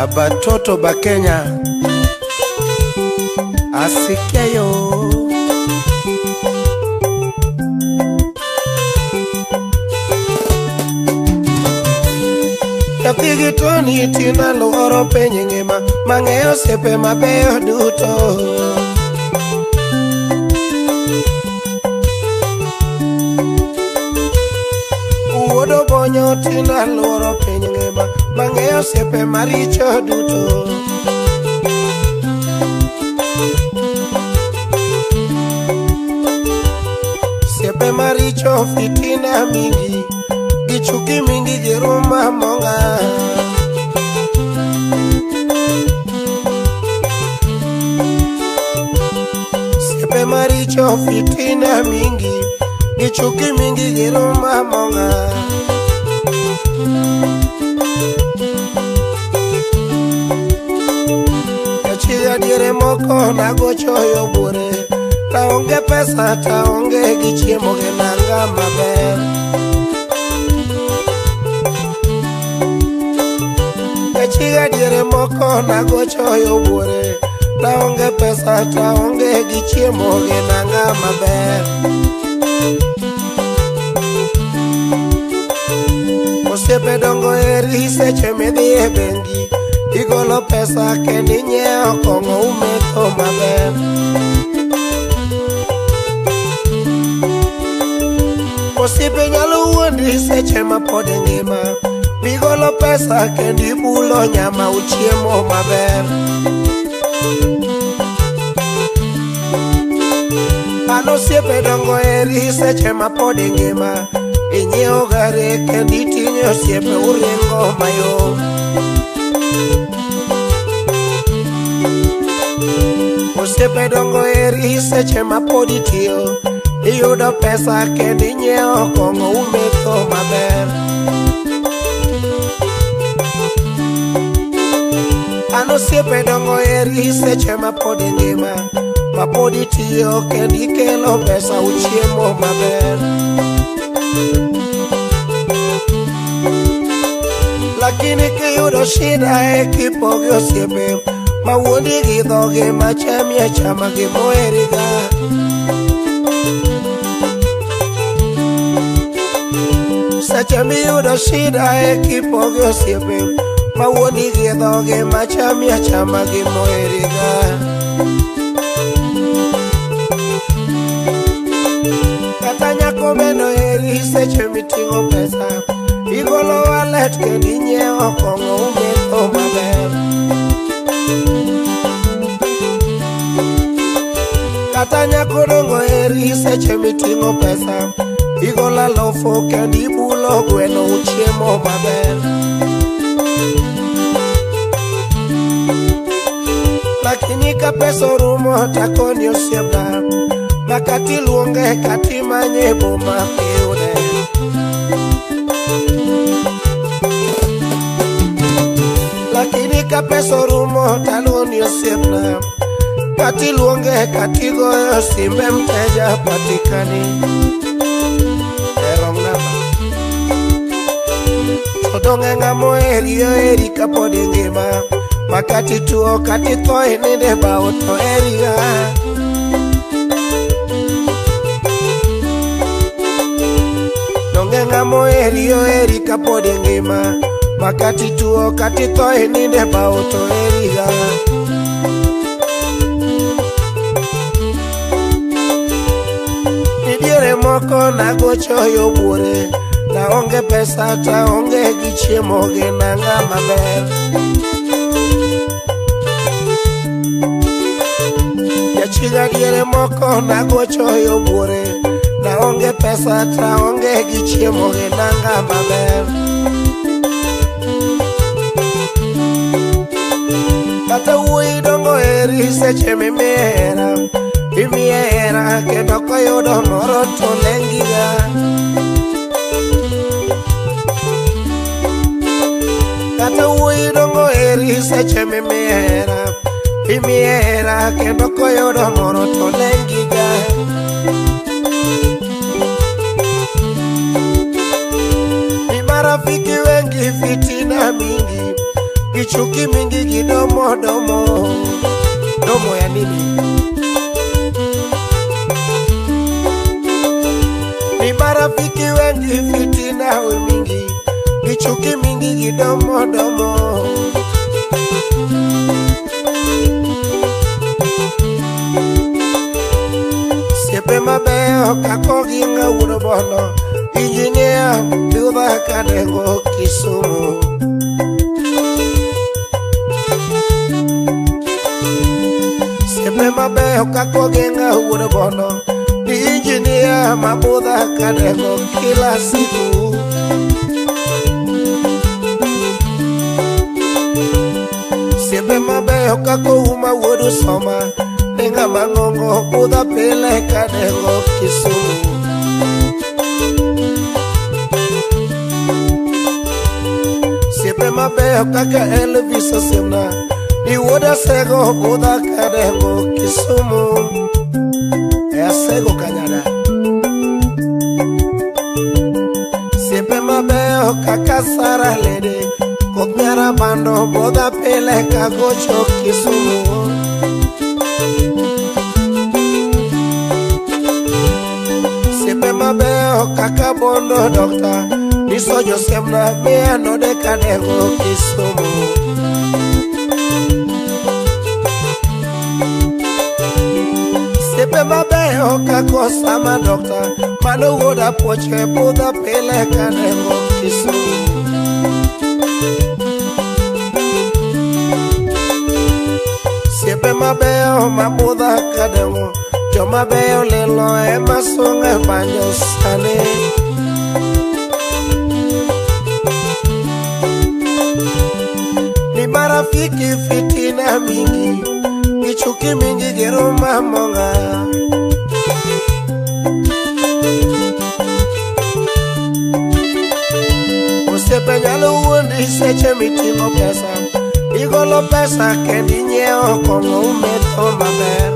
Abatoto ba Kenya asikeyo Kapigi toni tina luoro penye ngima Mang'eyo sepe mabeyo duto Uodo bonyo tina luoro penye ngima Mang'eyo sepe maricho duto Sepe maricho fitina mingi Gichuki mingi giruma monga Sepe maricho fitina mingi Gichuki mingi giruma monga Kachiga dire moko nagochoyo bure Taonge pesa taonge gichiemo genanga maber Kachiga dire moko nagochoyo bure Taonge pesa taonge gichiemo genanga maber Osiepe dongo eri seche midhi e bengi Igolo pesa kendi nyiewo kong'o umetho maber Osiepe nyalo wuondi seche ma pod ngima Igolo pesa kendi bulo nyama uchiemo maber An osiepe dongo eri seche ma pod ngima Inyiewo gari kendi ting'o osiepe uringo mayom Osiepe dongo eri seche ma pod itiyo Iyudo pesa kendi nyiewo kong'o umetho maber An osiepe dongo eri seche ma pod ngima Ma pod itiyo kendi kelo pesa uchiemo maber Lakini kiyudo shida e kipogi osiepe Ma wuondi gi dhoge ma chamie chama gi moeriga Seche miyudo shida e kipogi osiepe Ma wuondi gi dhoge ma chamie chama gi moeriga Kata nyako bendo eri seche miting'o pesa Igolo wallet kendi inyiewo kong'o umetho maber Kata nyako dongo eri seche miting'o pesa Igolo alofo kendi ibulo gweno uchiemo maber Lakini ka pesa orumo takoni osiepna Makati luonge kati manye boma kiyude Lakini ka pesa orumo taloni osiepna Kati luonge kati goyo simbe mteja patikani Erong nama Odonge ngamo eri kapodi ngima Makati tuo kati toy ninde bao to eriga Donge ngamo eri kapodi ngima Makati tuo kati toy ninde bao to eriga Nidiere moko nagochoyo bure Taonge pesa taonge gichiemo genanga maber Jachiga diere moko nagochoyo bure Taonge pesa taonge gichiemo genanga maber Kata wuoyi dongo eri seche mimiera Imiera kendo koyudo moro to lengiga Kata wuoyi dongo eri seche mimiera Imiera kendo koyudo moro to lengiga Chuki mingi gidomo domo ya nini? Ni marafiki wengi fitina we mingi, ni chuki mingi gidomo Siepe mabeyo kako ginga uno bono, injinia biuda kadengo Kisumu. Siepe mabeyo kako ginga uno bono, injinia mabuda kadengo kila siku. Siepe mabeyo kako uma wudu soma, nenga mangongo buda pele kadengo Kisumu. Siepe mabeyo kaka Elvis Osimna, ni wuda sego buda kadengo Kisumu. Sego kanyada. Siepe mabeyo kaka Sara Lede, koknyara bando buda pele kagocho Kisumu. Siepe mabeyo kaka Bondo Doctor, niso Josemna mea no de kadengo Kisumu. Siepe mabeyo kako Sama Doctor, mano woda poche buda pele kadengo Kisumu. Siepe mabeyo mabuda kadengo, jo mabeyo lelo emasunga banyo sane. Ni marafiki fitina mingi, ni chuki mingi geruma monga. Siepe nyalo uondi seche mitimo pesa, igolo pesa kendi nyeo kongo umeto maber.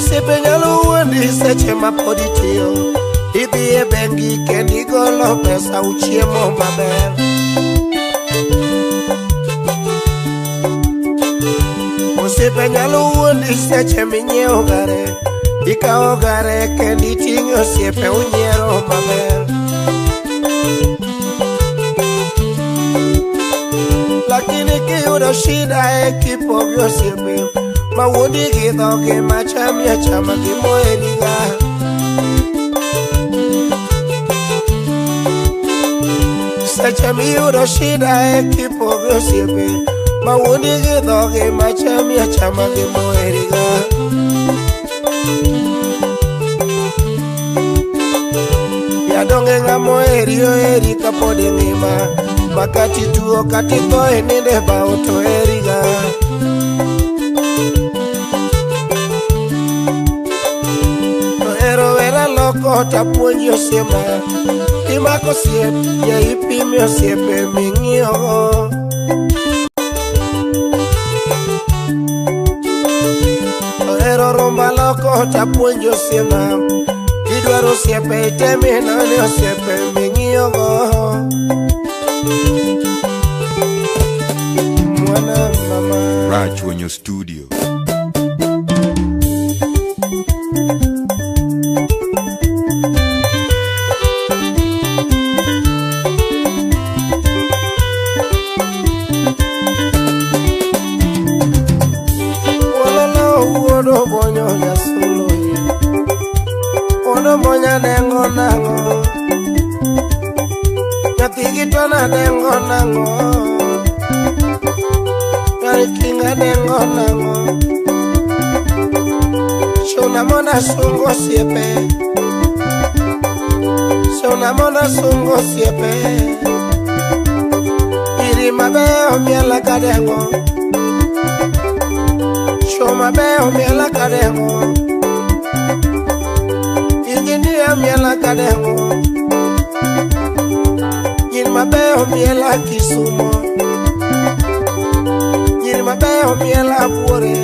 Siepe nyalo uondi seche mapodi tiyo, idhi e bengi kendi igolo pesa uchiemo maber. Siepe nyalo uondi seche minyiewo gare, ikawo gare kendi ting'o siepe unyiero maber. Lakini kiyudo shida kipogi osiepe, ma wuodi gi dhogi machami achama gimoheriga. Seche miyudo shida kipogi osiepe, ma wuodi gi dhogi machami achama gimoheriga. Yadonge ngamo eri kapodi ngima, makati tuo kati thoe ninde ba uto eriga. To ero era loko tapuonji osiema, imako siep ya ipimi osiepe ming'iyogo. To ero rumba loko tapuonji osiema, idwaro osiepe itemi nani osiepe ming'iyogo. Mwana mama Raj when your studio. Ololo uodo bonyo ya solo ye, odo bonya dengo nango, nyatigi tona dengo nango, kinga dengo nango. Shona mona sungo siepe, shona mona sungo siepe. Iri mabeo miela kadengo, shoma beo miela kadengo. Injinia miela kadengo, yin mabeo miela Kisumu. Mabeyo miela Buore,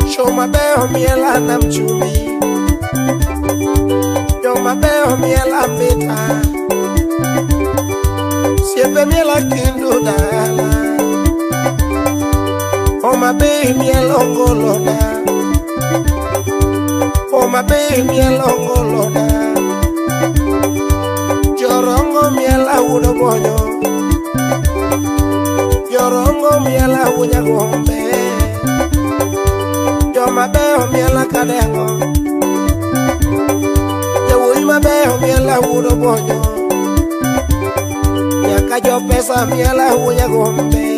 show mabeyo miela Namchumbi, yo mabeyo mabeyo miela mbita, siepe miela kindu dala. O mabeyo miela ongoloda, o mabeyo miela ongoloda. Jorongo miela udo bonyo, jorongo miela unya gombe. Jo mabeyo miela kadengo, jowui mabeyo miela udo bonyo. Nyaka jo pesa miela unya gombe,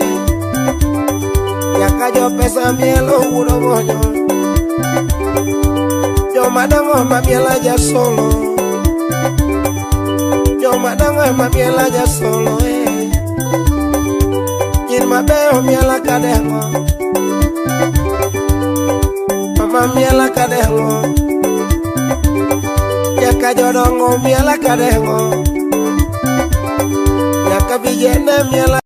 nyaka jo pesa miela udo bonyo. Jo madongo mamiela ja solo, jo madongo mamiela ja solo. Nyir mabeyo miela kadengo, mama miela kadengo. Nyaka jodongo miela kadengo, nyaka vijende miela